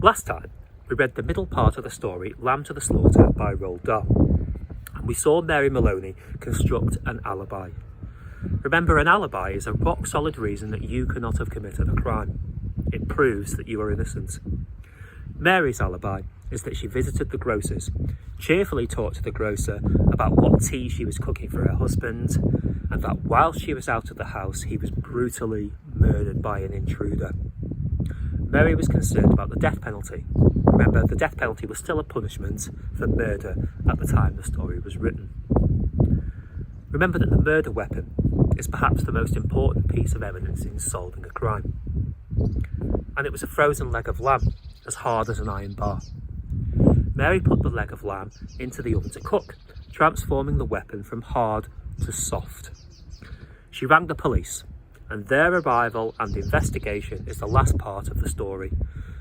Last time, we read the middle part of the story, Lamb to the Slaughter by Roald Dahl, and we saw Mary Maloney construct an alibi. Remember, an alibi is a rock-solid reason that you cannot have committed a crime. It proves that you are innocent. Mary's alibi is that she visited the grocer's, cheerfully talked to the grocer about what tea she was cooking for her husband, and that while she was out of the house, he was brutally murdered by an intruder. Mary was concerned about the death penalty. Remember, the death penalty was still a punishment for murder at the time the story was written. Remember that the murder weapon is perhaps the most important piece of evidence in solving a crime. And it was a frozen leg of lamb, as hard as an iron bar. Mary put the leg of lamb into the oven to cook, transforming the weapon from hard to soft. She rang the police, and their arrival and investigation is the last part of the story.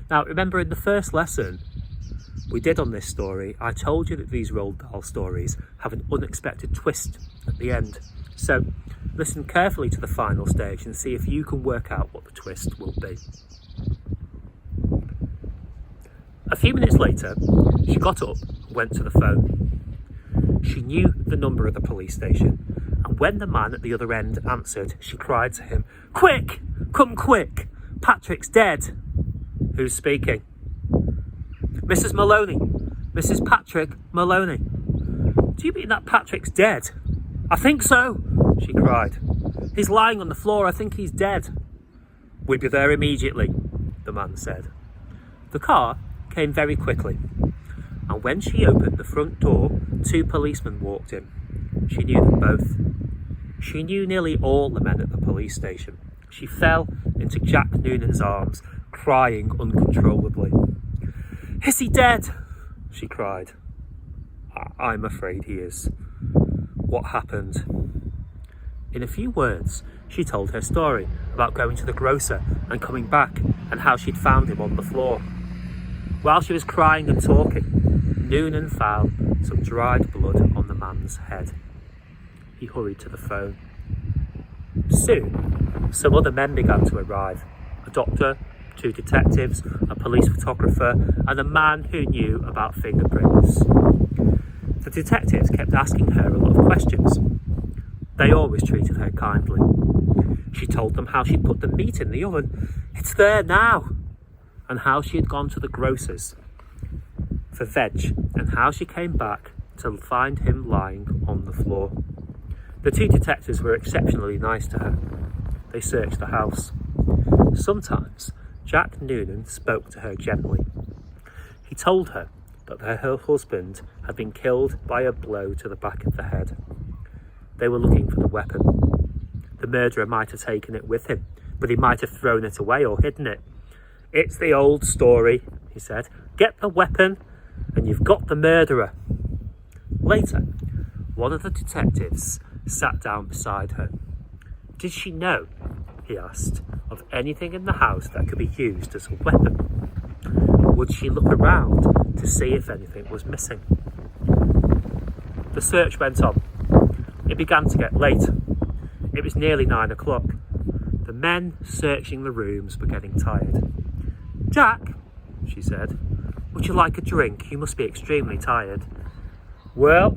Now, remember, in the first lesson we did on this story, I told you that these Roald Dahl stories have an unexpected twist at the end. So listen carefully to the final stage and see if you can work out what the twist will be. A few minutes later, she got up and went to the phone. She knew the number of the police station, and when the man at the other end answered, she cried to him, "Quick! Come quick! Patrick's dead!" Who's speaking? "Mrs. Maloney. Mrs. Patrick Maloney." "Do you mean that Patrick's dead?" "I think so," she cried. "He's lying on the floor. I think he's dead." "We'll be there immediately," the man said. The car came very quickly, and when she opened the front door, 2 policemen walked in. She knew them both. She knew nearly all the men at the police station. She fell into Jack Noonan's arms, crying uncontrollably. "Is he dead?" she cried. I'm afraid he is." "What happened?" In a few words, she told her story about going to the grocer and coming back, and how she'd found him on the floor. While she was crying and talking, Noonan found some dried blood on the man's head. He hurried to the phone. Soon, some other men began to arrive. A doctor, 2 detectives, a police photographer, and a man who knew about fingerprints. The detectives kept asking her a lot of questions. They always treated her kindly. She told them how she'd put the meat in the oven. "It's there now." And how she had gone to the grocer's for veg, and how she came back to find him lying on the floor. The 2 detectives were exceptionally nice to her. They searched the house. Sometimes Jack Noonan spoke to her gently. He told her that her husband had been killed by a blow to the back of the head. They were looking for the weapon. The murderer might have taken it with him, but he might have thrown it away or hidden it. "It's the old story," he said. "Get the weapon and you've got the murderer." Later, one of the detectives sat down beside her. "Did she know," he asked, "of anything in the house that could be used as a weapon? Would she look around to see if anything was missing?" The search went on. It began to get late. It was nearly 9 o'clock. The men searching the rooms were getting tired. "Jack," she said, "would you like a drink? You must be extremely tired." "Well,"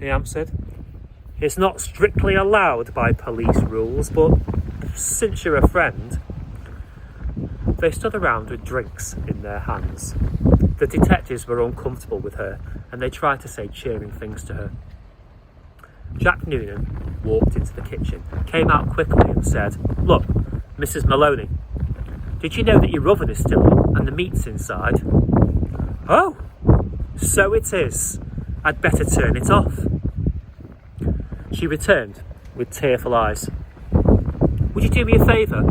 he answered, "it's not strictly allowed by police rules, but since you're a friend." They stood around with drinks in their hands. The detectives were uncomfortable with her, and they tried to say cheering things to her. Jack Noonan walked into the kitchen, came out quickly and said, "Look, Mrs. Maloney, did you know that your oven is still on and the meat's inside?" "Oh, so it is. I'd better turn it off." She returned with tearful eyes. "Would you do me a favour?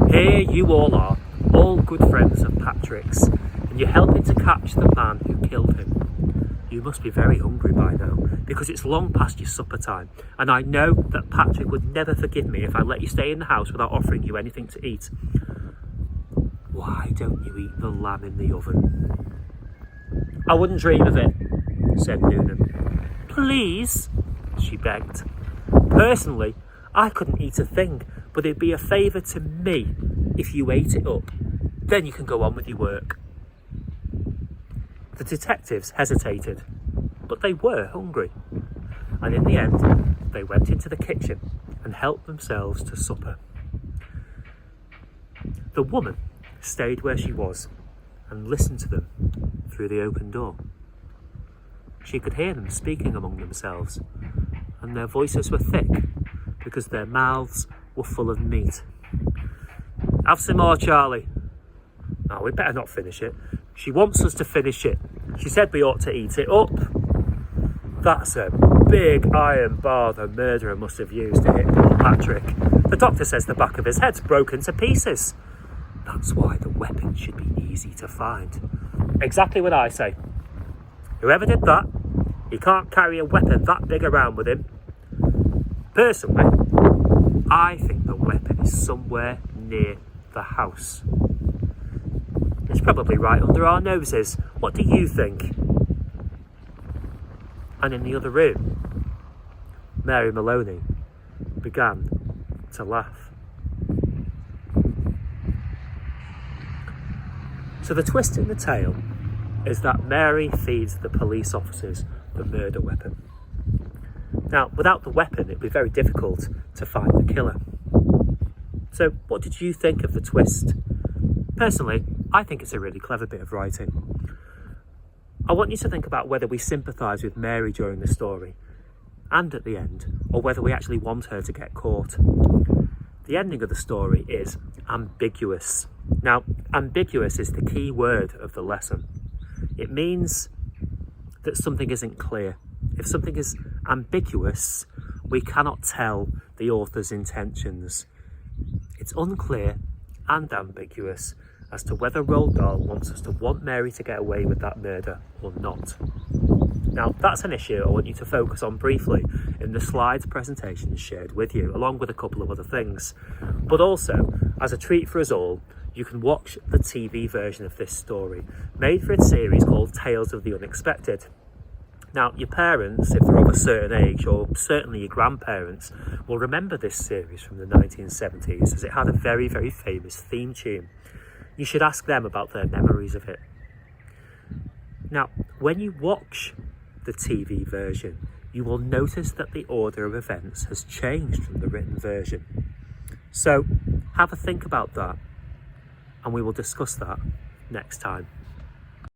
Here you all are, all good friends of Patrick's, and you're helping to catch the man who killed him. You must be very hungry by now, because it's long past your supper time, and I know that Patrick would never forgive me if I let you stay in the house without offering you anything to eat. Why don't you eat the lamb in the oven?" "I wouldn't dream of it," said Noonan. "Please," she begged. "Personally, I couldn't eat a thing, but it'd be a favour to me if you ate it up. Then you can go on with your work." The detectives hesitated, but they were hungry. And in the end, they went into the kitchen and helped themselves to supper. The woman stayed where she was and listened to them through the open door. She could hear them speaking among themselves, and their voices were thick because their mouths were full of meat. "Have some more, Charlie." "No, we better not finish it. She wants us to finish it. She said we ought to eat it up." "That's a big iron bar the murderer must have used to hit poor Patrick. The doctor says the back of his head's broken to pieces. That's why the weapon should be easy to find." "Exactly what I say. Whoever did that, he can't carry a weapon that big around with him. Personally, I think the weapon is somewhere near the house. It's probably right under our noses. What do you think?" And in the other room, Mary Maloney began to laugh. So the twist in the tale is that Mary feeds the police officers the murder weapon. Now, without the weapon, it'd be very difficult to find the killer. So, what did you think of the twist? Personally, I think it's a really clever bit of writing. I want you to think about whether we sympathise with Mary during the story and at the end, or whether we actually want her to get caught. The ending of the story is ambiguous. Now, ambiguous is the key word of the lesson. It means that something isn't clear. If something is ambiguous, we cannot tell the author's intentions. It's unclear and ambiguous as to whether Roald Dahl wants us to want Mary to get away with that murder or not. Now, that's an issue I want you to focus on briefly in the slides presentation shared with you, along with a couple of other things. But also, as a treat for us all, you can watch the TV version of this story, made for a series called Tales of the Unexpected. Now, your parents, if they're of a certain age, or certainly your grandparents, will remember this series from the 1970s, as it had a very, very famous theme tune. You should ask them about their memories of it. Now, when you watch the TV version, you will notice that the order of events has changed from the written version. So, have a think about that, and we will discuss that next time.